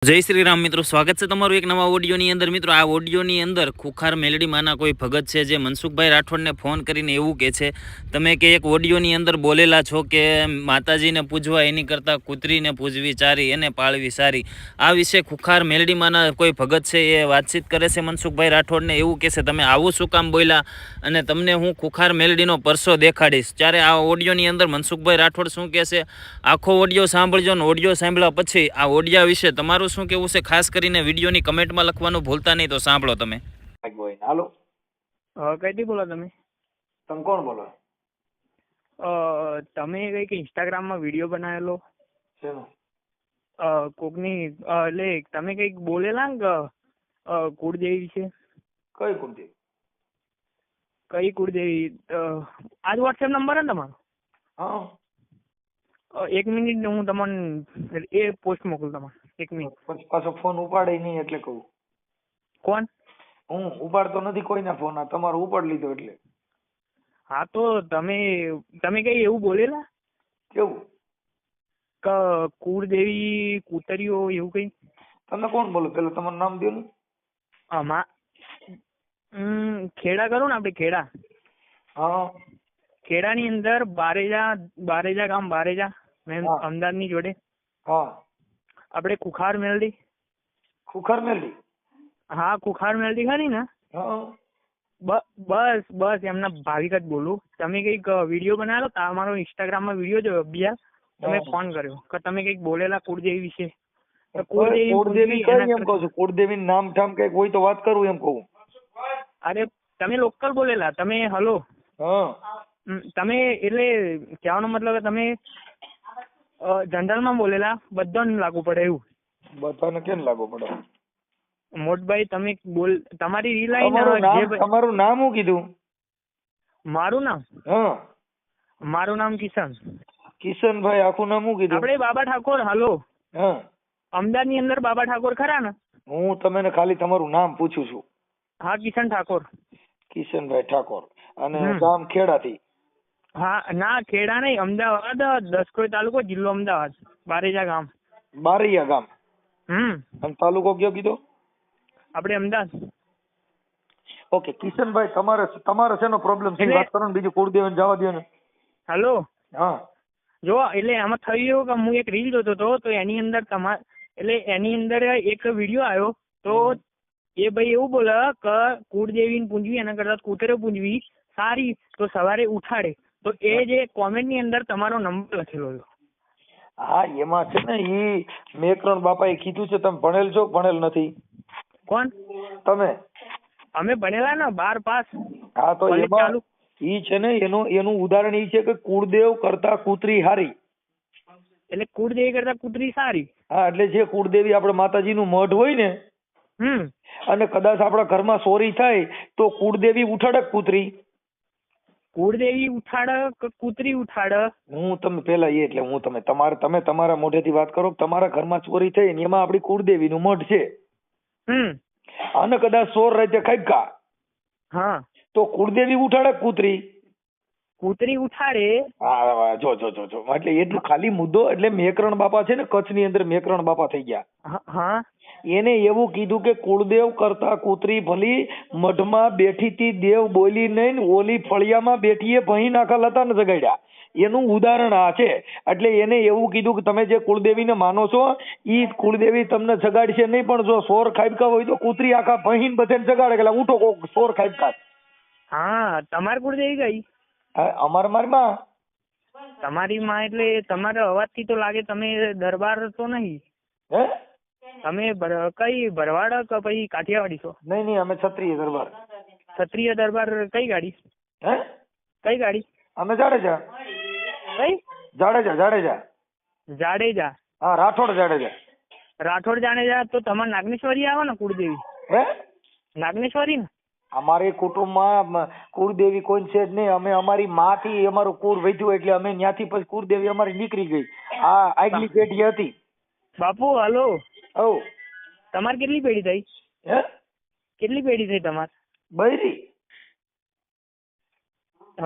જય શ્રી રામ મિત્રો, સ્વાગત છે તમારું એક નવા ઓડિયોની અંદર. મિત્રો, આ ઓડિયોની અંદર ખુખાર મેલડીમાંના કોઈ ભગત છે જે મનસુખભાઈ રાઠોડને ફોન કરીને એવું કહે છે, તમે કે એક ઓડિયોની અંદર બોલેલા છો કે માતાજીને પૂજવા એની કરતાં કૂતરીને પૂજવી ચારી, એને પાળવી સારી. આ વિશે ખુખાર મેલડીમાંના કોઈ ભગત છે એ વાતચીત કરે છે મનસુખભાઈ રાઠોડને. એવું કહે છે, તમે આવું શું કામ બોલ્યા અને તમને હું ખુખાર મેલડીનો પરસો દેખાડીશ. ત્યારે આ ઓડિયોની અંદર મનસુખભાઈ રાઠોડ શું કહે છે, આખો ઓડિયો સાંભળજો ને ઓડિયો સાંભળ્યા પછી આ ઓડિયા વિશે તમારું શું કેવું છે ખાસ કરીને વિડીયોની કમેન્ટમાં લખવાનું ભૂલતા નહીં. તો સાંભળો તમે. હાલો, કઈથી બોલો તમે? તમે કોણ બોલો? તમે કઈક ઇન્સ્ટાગ્રામમાં વિડીયો બનાવેલો શેનો? કોકની એટલે તમે કઈક બોલેલા ને કે કુળદેવી વિશે. કઈ કુળદેવી? કઈ કુળદેવી? આજ વોટ્સએપ નંબર હે ને તમારો? હા, 1 મિનિટ હું તમને એ પોસ્ટ મોકલું તમારે. 1 મિનિટ. પછી પાછો ફોન ઉપાડે નહીં એટલે કહું. કોણ? હું ઉપાડતો નથી કોઈના ફોન, આ તમારો ઉપાડ લીધો એટલે. હા, તો તમે કઈ એવું બોલેલા કેવું? કે કુળદેવી કૂતરીઓ એવું કઈ? તમે કોણ બોલો? પેલા તમારું નામ દો ને. આમાં ખેડા કરું ને આપણે, ખેડા. હા, ખેડાની અંદર બારેજા ગામ, બારેજા અમદાવાદની જોડે હા. આપણે ખુખાર મેલડી. ખુખાર મેલડી? હા, ખુખાર મેલડી ખરી ને? હા. બસ એમના ભાવિક જ બોલું. તમે કઈક વિડીયો બનાવેલો, તમારો ઇન્સ્ટાગ્રામમાં વિડીયો જોયો બીજા, તમે ફોન કર્યો કે તમે કઈક બોલેલા કુળદેવી વિશે. કુળદેવી કઈ એમ કહું છું? કુળદેવી નામ ઠામ કઈક હોય તો વાત કરું એમ કહું. અરે તમે લોકલ બોલેલા. તમે હલો, હા. તમે એટલે કહેવાનો મતલબ કે તમે જનરલમાં બોલેલા, બધાને લાગુ પડે એવું? બધાને કેમ લાગુ પડે? મોટભાઈ તમે તમારી રીલ આવી. તમારું નામ શું કીધું? મારું નામ? હા, મારું નામ કિશન. કિશનભાઈ આખું નામ શું કીધું? આપણે બાબા ઠાકોર. હલો, હા. અમદાવાદ ની અંદર બાબા ઠાકોર ખરા ને? હું તમને ખાલી તમારું નામ પૂછું છું. હા, કિશન ઠાકોર. કિશનભાઈ ઠાકોર. અને ગામ ખેડાથી? હા, ના ખેડા નહીં, અમદાવાદ, દસકોઈ તાલુકો, જિલ્લો અમદાવાદ, બારેજા ગામ. બારૈયા ગામ? અને તાલુકો કયો કીધો? આપણે અમદાવાદ. ઓકે કિશનભાઈ, તમારે શેનો પ્રોબ્લેમ છે વાત કરો ને, બીજું કુળદેવને જવા દો ને. હલો, હા. જો એટલે આમાં થયું એવું કે હું એક રીલ જોતો હતો, તો એની અંદર એની અંદર એક વિડીયો આવ્યો, તો એ ભાઈ એવું બોલે કે કુળદેવીને પૂંજવી એના કરતા કૂતરો પૂંજવી સારી, તો સવારે ઉઠાડે. તો એ જે કોમેન્ટ ની અંદર તમારો નંબર લખેલો હતો. હા, એમાં છે ને ઈ મેકરણ બાપાએ કીધું છે. તમે ભણેલ છો? ભણેલ નથી? કોણ? તમે? અમે ભણેલા ને, 12 પાસ. હા, તો એમાં ઈ છે ને એનું ઉદાહરણ ઈ છે કે કુળદેવ કરતા કૂતરી હારી. એટલે કુળદેવી કરતા કૂતરી સારી? હા, એટલે જે કુળદેવી આપણે માતાજીનું મઢ હોય ને, અને કદાચ આપણા ઘરમાં ચોરી થાય તો કુળદેવી ઉઠાડે કૂતરી? કુળદેવી ઉઠાડે કે કૂતરી ઉઠાડે? હું તમે પેલા એટલે હું તમે તમારા મોઢેથી વાત કરો. તમારા ઘરમાં ચોરી થઈ ને એમાં આપણી કુળદેવીનું મઢ છે, અને કદાચ ચોર રાતે ખાઈકા, હા, તો કુળદેવી ઉઠાડે કૂતરી? કૂતરી ઉઠાડે. હા, જો એટલે એટલું ખાલી મુદ્દો. એટલે મેકરણ બાપા છે ને, કચ્છની અંદર મેકરણ બાપા થઈ ગયા. હા, એને એવું કીધું કે કુળદેવ કરતા કૂતરી ભલી મઢમાં બેઠી તી, દેવ બોલી નહીં, ઓલી ફળિયામાં બેઠીએ ભહી નાખા લતા ને જગાડ્યા. એનું ઉદાહરણ આ છે. એટલે એને એવું કીધું કે તમે જે કુળદેવીને માનો છો ઈ કુળદેવી તમને જગાડશે નહીં, પણ જો સોર ખાઈબકા હોય તો કૂતરી આખા ભહીને બધાને જગાડે કે ઉઠો કોક સોર ખાઈબકા. હા, તમારી કુળદેવી ગઈ? મારી માં. તમારી માં એટલે તમારા અવાજથી તો લાગે તમે દરબાર તો નહીં. હે? તમે કઈ ભરવાડ કે પછી કાઠિયાવાડી છો? નહીં, અમે ક્ષત્રિય દરબાર. ક્ષત્રિય દરબાર. કઈ ગાડી? હે? કઈ ગાડી? અમે જાડેજા. કઈ? જાડેજા. હા, રાઠોડ જાડેજા. રાઠોડ જાડેજા. તો તમારે નાગનેશ્વરી આવે ને કુળદેવી? હે? નાગનેશ્વરી ને? અમારી કુટુંબમાં કુળદેવી કોઈ છે જ નહીં. અમે અમારી માંથી અમારું કુળ વધ્યું એટલે અમે ત્યાંથી પછી કુળદેવી અમારી નીકળી ગઈ. આ આગલી પેઢી હતી. બાપુ હલો. ઓ, તમારે કેટલી પેઢી થઈ? હે? કેટલી પેઢી થઈ તમારે? બૈરી.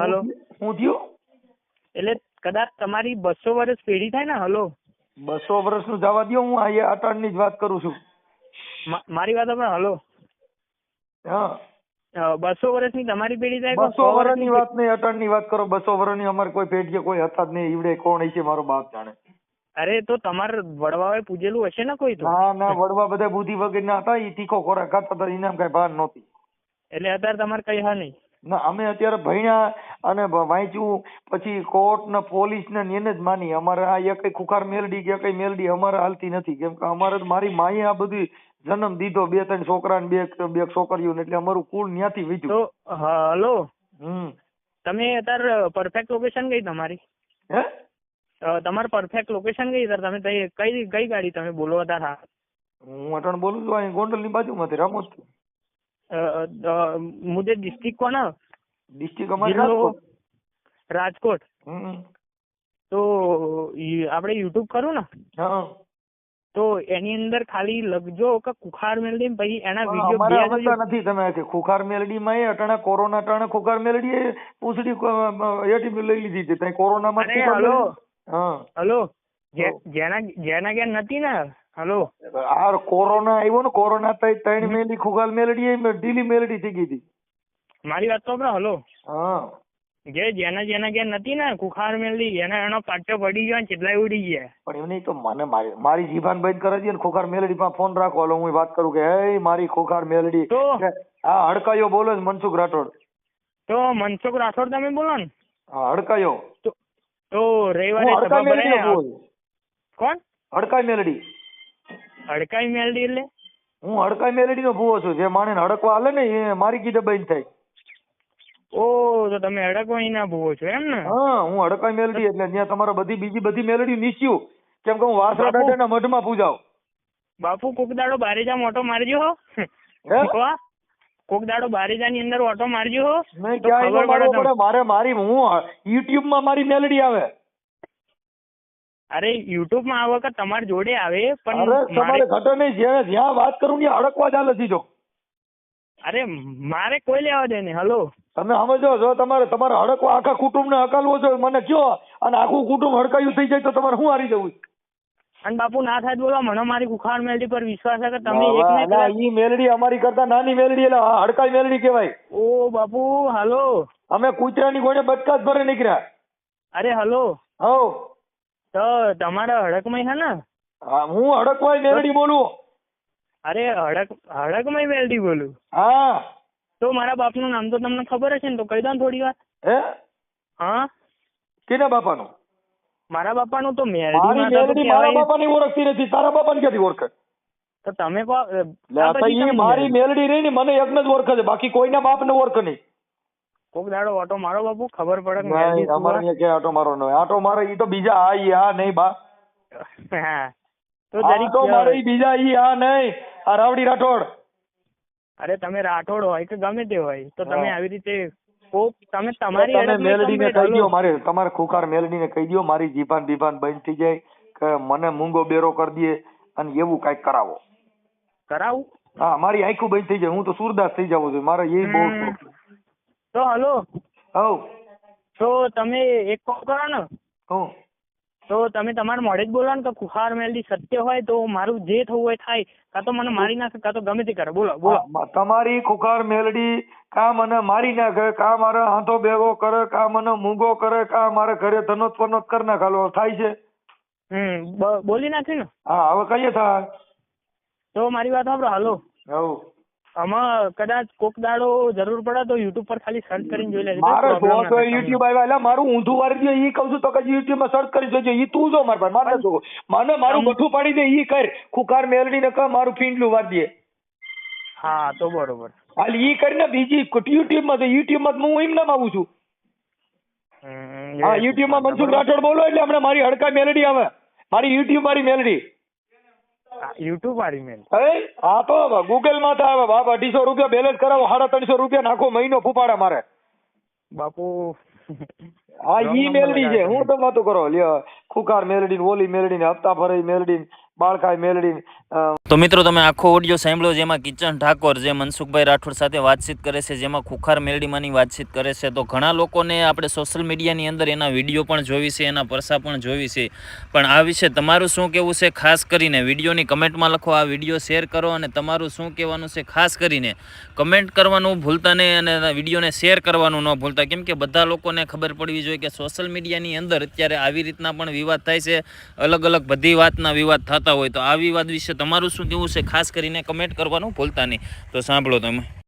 હલો, હું થયું? એટલે કદાચ તમારી 200 વર્ષ પેઢી થાય ને. હલો, 200 વર્ષનું જવા દો, હું આ અટાણની જ વાત કરું છું. મારી વાત આપણે હલો હા 200 વર્ષની તમારી પેઢી થાય કે 200 વર્ષની વાત નહીં, અટાણની વાત કરો. 200 વર્ષની અમારે કોઈ પેઢીએ કોઈ હતા જ નહીં. ઈવડે કોણ હશે મારો બાપ જાણે. અરે તો તમારે વડવાઓએ પૂજેલું હશે ને કોઈ તો. ના વડવા બધા બુદ્ધિ વગરના હતા. ઈ તીખો ખોરાક ખાતા હતા, ઇનામ કઈ ભાન નહોતી. એટલે અત્યારે તમારે કઈ હા નહીં. ના અમે અત્યારે ભણ્યા અને વાંચ્યું, પછી કોર્ટ ને પોલીસ ને એને જ માની. અમારે આ એક ખુખાર મેલડી કે કઈ મેલડી અમારે હાલતી નથી. કેમ કે અમારે તો મારી માએ આ બધી જન્મ દીધો, 2-3 છોકરા ને બે છોકરીઓ, એટલે અમારું કુળ ન્યાથી વીધું. તો હલો હમ તમે અત્યારે પરફેક્ટ લોકેશન કઈ તમારી? હે તમારું પરફેક્ટ લોકેશન કઈ સર? તમે કઈ ગાડી તમે બોલો અત્યારે? હું અટણ બોલું છું અહીં ગોંડલની બાજુમાંથી, રામોદ. મુझे डिस्ट्रिक्ट को ना ડિસ્ટ્રિક્ટ અમારી જિલ્લો રાજકોટ. રાજકોટ. હમ તો આપણે યુટ્યુબ કરું ને હા તો એની અંદર ખાલી લખજો કે કુખાર મેલડી, પછી એના અમારે વિડીયો સમજતા નથી તમે કે ખુખાર મેલડી માં એ અટાણે કોરોના ટાણે ખુખાર મેલડી એ પૂછડી એટી લઈ લીધી હતી ત્યાં કોરોનામાં. હલો હા હલો જેના ઘેર નથી ને હલો આ કોરોના આવ્યો ને, કોરોના ત્રણ મેલી ખુખાર મેલડી એ ઢીલી મેલડી થઈ ગઈ હતી. મારી વાત તો આપણે હલો હા જેના ઘેર નથી ને કુખાર મેલડી, એનો પાટો પડી ગયો ને કેટલાય ઉડી ગયા. પણ એવું નહીં તો મને મારી જીભાન બંધ કરી દે ને ખુખાર મેલડી માં ફોન રાખો. હાલો હું વાત કરું કે હે મારી ખુખાર મેલડી. તો હા હડકાયો બોલો છે મનસુખ રાઠોડ. તો મનસુખ રાઠોડ તમે બોલો ને. હા હડકાયો. તો રવિવારે સભા ભરાય. કોણ? હડકાઈ મેલડી. હડકાઈ મેલડી એટલે હું હડકાઈ મેલડી નો ભૂવો છું. જે માણે હડકવા હાલે ને એ મારી કીધે બંધ થાય. ઓ તો તમે હડકવાઈ ના ભૂવો છો એમ ને? હા હું હડકાઈ મેલડી એટલે ત્યાં તમારે બીજી બધી મેલડી નીચ્યું. કેમ કે હું વાસરા દાદાના મઢમાં પૂજાવ. બાપુ કોક દાડો બારેજા મોટો મારજો હો. કોક દાડો બારેજા ની અંદર ઓટો મારજો હો. મેં ક્યાં મારવો પડે મારે? મારી હું યુટ્યુબ માં મારી મેલડી આવે. અરે યુટ્યુબ માં આવે કે તમારી જોડે આવે પણ તમારે ઘટે નહીં. જ્યાં વાત કરું ને હડકવા ચાલે સીધો. અરે મારે કોઈ લેવા દે ને. હલો તમે સમજો જો તમારે હડકવા આખા કુટુંબ ને હકાલવો છો મને કયો, અને આખું કુટુંબ હડકાયું થઈ જાય તો તમારે શું હારી જવું? અને બાપુ ના થાય બોલો. મને મારી કુખાર મેલડી પર વિશ્વાસ છે કે તમે એક ને ઈ મેલડી અમારી કરતા નાની મેલડી એટલે હડકાઈ મેલડી કહેવાય. ઓ બાપુ હલો અમે કૂતરાની ગોળે બચકા જ ભરે નીકળ્યા. અરે હલો હવ તો તમારા હડકમય છે ને? હું હડકવાય મેલડી બોલું. અરે હડકમય મેલડી બોલું. હા તો મારા બાપનું નામ તો તમને ખબર હશે ને, તો કહી દો ને થોડી વાર. હે હા કેના બાપાનું? મારા બાપાનું તો મારી મેલડી મારા બાપાની ઓળખતી નથી, તારા બાપાને ક્યાંથી ઓળખે? તો તમે મારી મેલડી રહી ને મને એકને જ ઓળખે છે, બાકી કોઈના બાપને ઓળખે નહીં. કોક દાડો ઓટો મારો બાપુ, ખબર પડે. નહીં અમારે અહીંયા ક્યાં આટો મારો નહીં. આટો મારે ઈ તો બીજા આ નહીં બા. હા તો આટો મારે ઈ બીજા આ નહીં, આ રાવડી રાઠોડ. અરે તમે રાઠોડ હોય કે ગમે તે હોય તો તમે આવી રીતે તમે તમારી મેલડીને કહી દો, મારે તમારે ખુખાર મેલડીને કહી દો મારી જીભાન બીભાન બંધ થઈ જાય કે મને મૂંગો બેરો કરી દે અને એવું કઈક કરાવો. કરાવું? હા મારી આંખું બંધ થઈ જાય. હું તો સુરદાસ થઈ જાઉં છું. મારે એ બહુ. તો હલો હવ તો તમે એક કોલ કરો ને. હું તો તમે તમારા મોઢે જ બોલો ને કે ખુખાર મેલડી સત્ય હોય તો મારું જે થવું હોય થાય, કાં તો મને મારી નાખે કાં તો ગમે તે કરે. બોલો બોલો. તમારી ખુખાર મેલડી કા મને મારી નાખે, કા મારે હાથો ભેગો કરે, કા મને મૂંગો કરે, કા મારે ઘરે ધનોત પનોત કરી નાખાલો થાય છે. બોલી નાખ્યું ને? હા હવે કહીએ થાય તો મારી વાત સાંભળો. હલો હવ આમાં કદાચ કોક દાડો જરૂર પડે તો યુટ્યુબ પર ખાલી સર્ચ કરીને જોઈ લેજો. મારે યુટ્યુબ આવ્યા એટલે મારું ઊંધું વાળી દે ઈ કહું છું તો કઈ યુટ્યુબ માં સર્ચ કરી જોજો. ઈ તું જો માર પાસે મારે જો મને મારું બઠું પાડી દે ઈ કર. ખુખાર મેલડી ને કહ મારું ફીંડલું વાળી દે. હા તો બરોબર. હાલ ઈ કરીને બીજી યુટ્યુબ માં હું એમ નામ આવું છું. હા યુટ્યુબ માં મનસુખ રાઠોડ બોલો એટલે હમણાં મારી હડકા મેલડી આવે. મારી યુટ્યુબ મારી મેલડી યુટ્યુબ વાળી મેલ. હા તો ગૂગલ માં તો આવે બાપ. 250 રૂપિયા બેલેન્સ કરાવો, 350 રૂપિયા નાખો મહિનો ફૂપાડા મારે બાપુ. હા ઈ મેલડી છે. હું તો વાતો કરો લ્યો ખુખાર મેલડી ઓલી મેલડી ને હપ્તા ભરાઈ મેલડી બાળખાઈ મેલડી તો મિત્રો તમે આખો ઓડિયો સાંભળ્યો જેમાં કિચન ઠાકોર જે મનસુખભાઈ રાઠોડ સાથે વાતચીત કરે છે, જેમાં ખુખાર મેલડીમાંની વાતચીત કરે છે. તો ઘણા લોકોને આપણે સોશિયલ મીડિયાની અંદર એના વિડીયો પણ જોવી છે, એના પરસા પણ જોવી છે, પણ આ વિશે તમારું શું કહેવું છે ખાસ કરીને વિડીયોની કમેન્ટમાં લખો. આ વિડીયો શેર કરો અને તમારું શું કહેવાનું છે ખાસ કરીને કમેન્ટ કરવાનું ભૂલતા નહીં અને વિડીયોને શેર કરવાનું ન ભૂલતા, કેમ કે બધા લોકોને ખબર પડવી જોઈએ કે સોશિયલ મીડિયાની અંદર અત્યારે આવી રીતના પણ વિવાદ થાય છે, અલગ અલગ બધી વાતના વિવાદ થતા હોય. તો આ વિવાદ વિશે તમારું શું કેવું છે ખાસ કરીને કમેન્ટ કરવાનું ભૂલતા નહીં. તો સાંભળો તમે.